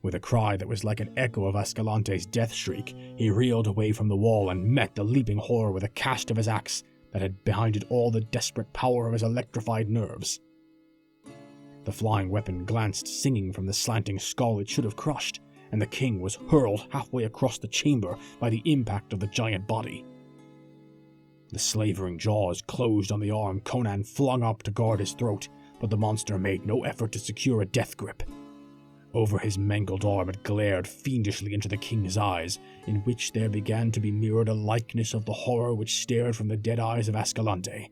With a cry that was like an echo of Escalante's death shriek, he reeled away from the wall and met the leaping horror with a cast of his axe that had behind it all the desperate power of his electrified nerves. The flying weapon glanced singing from the slanting skull it should have crushed, and the king was hurled halfway across the chamber by the impact of the giant body. The slavering jaws closed on the arm Conan flung up to guard his throat, but the monster made no effort to secure a death grip. Over his mangled arm it glared fiendishly into the king's eyes, in which there began to be mirrored a likeness of the horror which stared from the dead eyes of Escalante.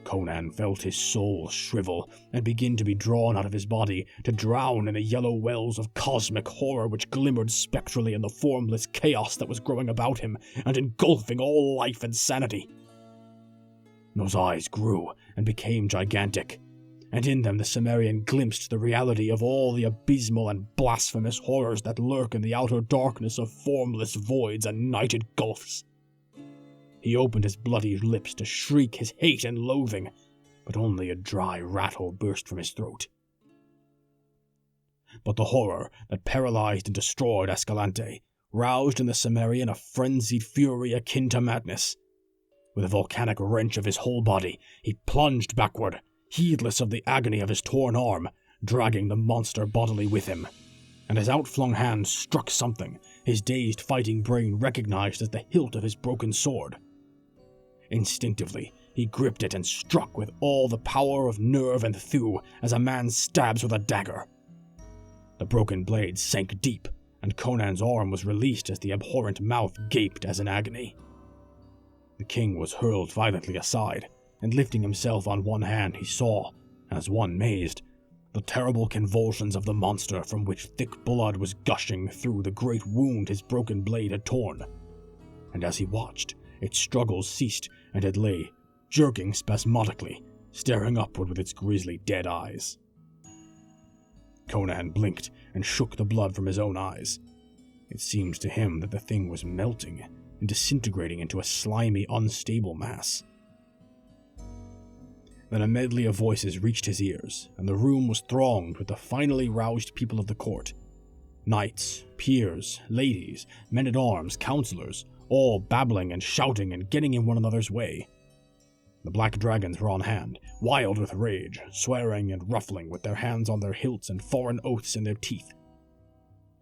Conan felt his soul shrivel and begin to be drawn out of his body, to drown in the yellow wells of cosmic horror which glimmered spectrally in the formless chaos that was growing about him and engulfing all life and sanity. Those eyes grew and became gigantic, and in them the Cimmerian glimpsed the reality of all the abysmal and blasphemous horrors that lurk in the outer darkness of formless voids and nighted gulfs. He opened his bloody lips to shriek his hate and loathing, but only a dry rattle burst from his throat. But the horror that paralyzed and destroyed Escalante roused in the Cimmerian a frenzied fury akin to madness. With a volcanic wrench of his whole body, he plunged backward, heedless of the agony of his torn arm, dragging the monster bodily with him. And his outflung hand struck something his dazed fighting brain recognized as the hilt of his broken sword. Instinctively, he gripped it and struck with all the power of nerve and thew as a man stabs with a dagger. The broken blade sank deep, and Conan's arm was released as the abhorrent mouth gaped as in agony. The king was hurled violently aside, and lifting himself on one hand he saw, as one mazed, the terrible convulsions of the monster from which thick blood was gushing through the great wound his broken blade had torn. And as he watched, its struggles ceased and it lay, jerking spasmodically, staring upward with its grisly dead eyes. Conan blinked and shook the blood from his own eyes. It seemed to him that the thing was melting and disintegrating into a slimy, unstable mass. Then a medley of voices reached his ears, and the room was thronged with the finally roused people of the court. Knights, peers, ladies, men-at-arms, counselors, all babbling and shouting and getting in one another's way. The black dragons were on hand, wild with rage, swearing and ruffling with their hands on their hilts and foreign oaths in their teeth.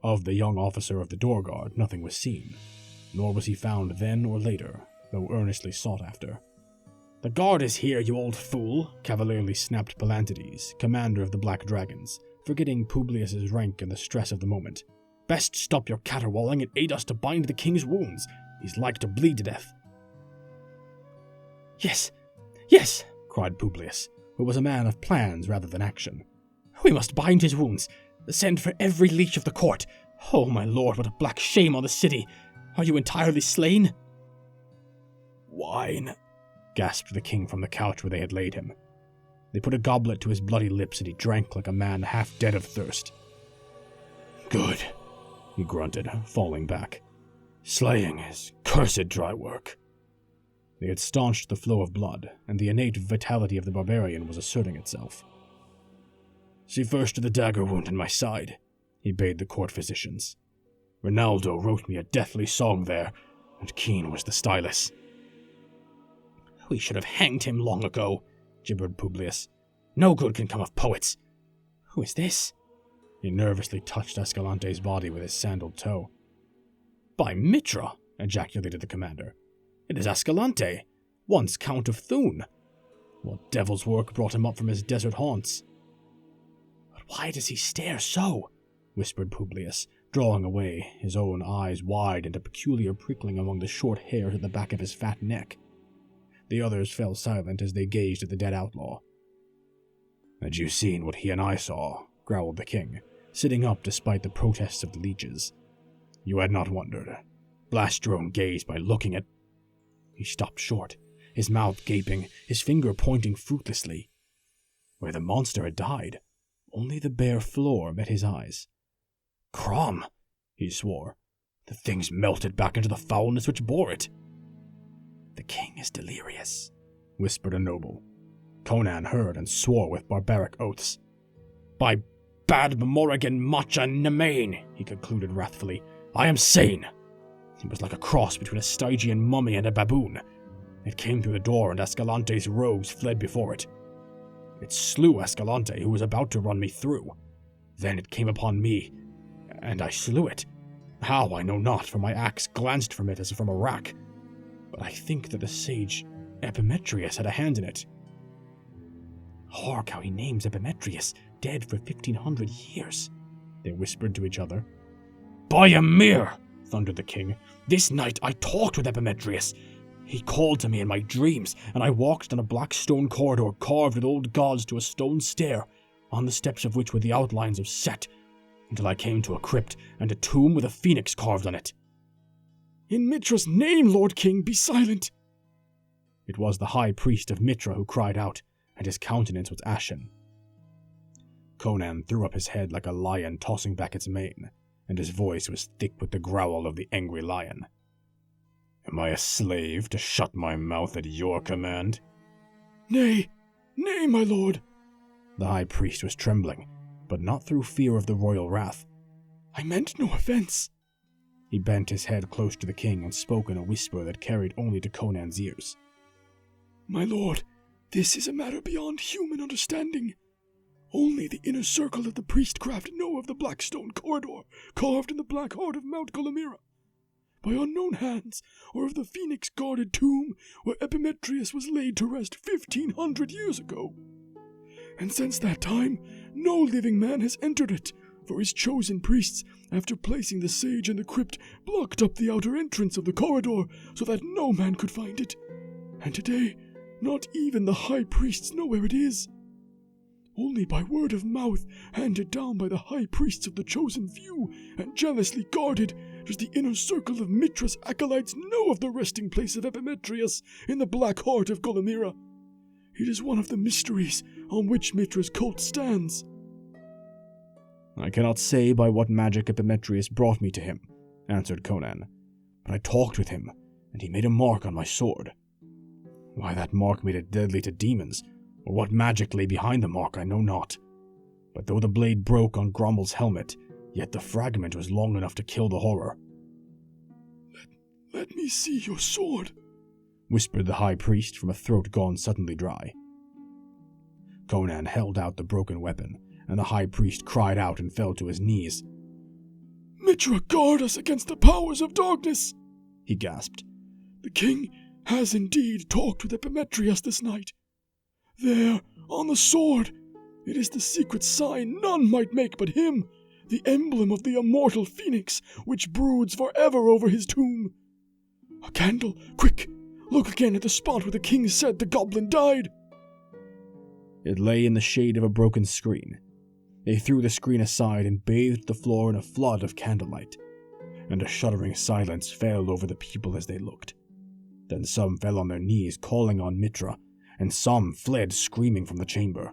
Of the young officer of the door guard nothing was seen, nor was he found then or later, though earnestly sought after. "The guard is here, you old fool," cavalierly snapped Palantides, commander of the Black Dragons, forgetting Publius's rank in the stress of the moment. "Best stop your caterwauling and aid us to bind the king's wounds. He's like to bleed to death." "Yes, yes," cried Publius, who was a man of plans rather than action. "We must bind his wounds. Send for every leech of the court. Oh, my lord, what a black shame on the city. Are you entirely slain?" "Wine," gasped the king from the couch where they had laid him. They put a goblet to his bloody lips and he drank like a man half dead of thirst. "Good," he grunted, falling back. "Slaying is cursed dry work." They had staunched the flow of blood, and the innate vitality of the barbarian was asserting itself. "See first to the dagger wound in my side," he bade the court physicians. "Rinaldo wrote me a deathly song there, and keen was the stylus." "We should have hanged him long ago," gibbered Publius. "No good can come of poets. Who is this?" He nervously touched Escalante's body with his sandaled toe. "By Mitra!" ejaculated the commander. "It is Escalante, once Count of Thun. What devil's work brought him up from his desert haunts?" "But why does he stare so?" whispered Publius, drawing away, his own eyes wide and a peculiar prickling among the short hairs at the back of his fat neck. The others fell silent as they gazed at the dead outlaw. "Had you seen what he and I saw?" growled the king, sitting up despite the protests of the leeches. "You had not wondered. Blast your own gaze by looking at—" He stopped short, his mouth gaping, his finger pointing fruitlessly. Where the monster had died, only the bare floor met his eyes. "Crom!" he swore. "The thing's melted back into the foulness which bore it." "The king is delirious," whispered a noble. Conan heard and swore with barbaric oaths. "By bad Morrigan Macha Nemain," he concluded wrathfully, "I am sane." It was like a cross between a Stygian mummy and a baboon. It came through the door and Escalante's rogues fled before it. It slew Escalante, who was about to run me through. Then it came upon me, and I slew it. How, I know not, for my axe glanced from it as from a rack. But I think that the sage Epimetrius had a hand in it. Hark how he names Epimetrius, dead for 1,500 years, they whispered to each other. "By Ymir!" thundered the king. "This night I talked with Epimetrius. He called to me in my dreams, and I walked down a black stone corridor carved with old gods to a stone stair, on the steps of which were the outlines of Set, until I came to a crypt and a tomb with a phoenix carved on it." "In Mitra's name, Lord King, be silent!" It was the high priest of Mitra who cried out, and his countenance was ashen. Conan threw up his head like a lion tossing back its mane, and his voice was thick with the growl of the angry lion. "Am I a slave to shut my mouth at your command?" "Nay, nay, my lord." The high priest was trembling, but not through fear of the royal wrath. "I meant no offense." He bent his head close to the king and spoke in a whisper that carried only to Conan's ears. "My lord, this is a matter beyond human understanding. Only the inner circle of the priestcraft know of the black stone corridor carved in the black heart of Mount Golomira, by unknown hands, or of the phoenix-guarded tomb where Epimetrius was laid to rest 1,500 years ago. And since that time, no living man has entered it, for his chosen priests, after placing the sage in the crypt, blocked up the outer entrance of the corridor so that no man could find it. And today, Not even the high priests know where it is. Only by word of mouth, handed down by the high priests of the chosen few, and jealously guarded, does the inner circle of Mitra's acolytes know of the resting place of Epimetheus in the black heart of Golomira. It is one of the mysteries on which Mitra's cult stands. I cannot say by what magic Epimetheus brought me to him, answered Conan, but I talked with him, and he made a mark on my sword. Why that mark made it deadly to demons, or what magic lay behind the mark, I know not. But though the blade broke on Grommel's helmet, yet the fragment was long enough to kill the horror. Let me see your sword, whispered the high priest from a throat gone suddenly dry. Conan held out the broken weapon, and the high priest cried out and fell to his knees. Mitra, guard us against the powers of darkness, he gasped. The king has indeed talked with Epimetheus this night. There, on the sword, it is the secret sign none might make but him, the emblem of the immortal phoenix which broods forever over his tomb. A candle, quick! Look again at the spot where the king said the goblin died. It lay in the shade of a broken screen. They threw the screen aside and bathed the floor in a flood of candlelight, and a shuddering silence fell over the people as they looked. Then some fell on their knees calling on Mitra, and some fled screaming from the chamber.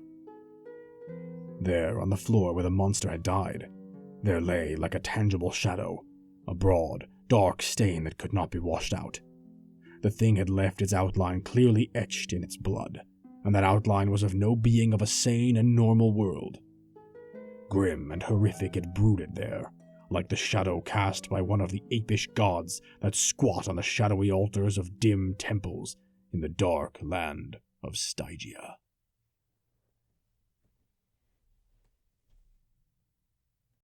There, on the floor where the monster had died, there lay, like a tangible shadow, a broad, dark stain that could not be washed out. The thing had left its outline clearly etched in its blood, and that outline was of no being of a sane and normal world. Grim and horrific it brooded there, like the shadow cast by one of the apish gods that squat on the shadowy altars of dim temples in the dark land of Stygia.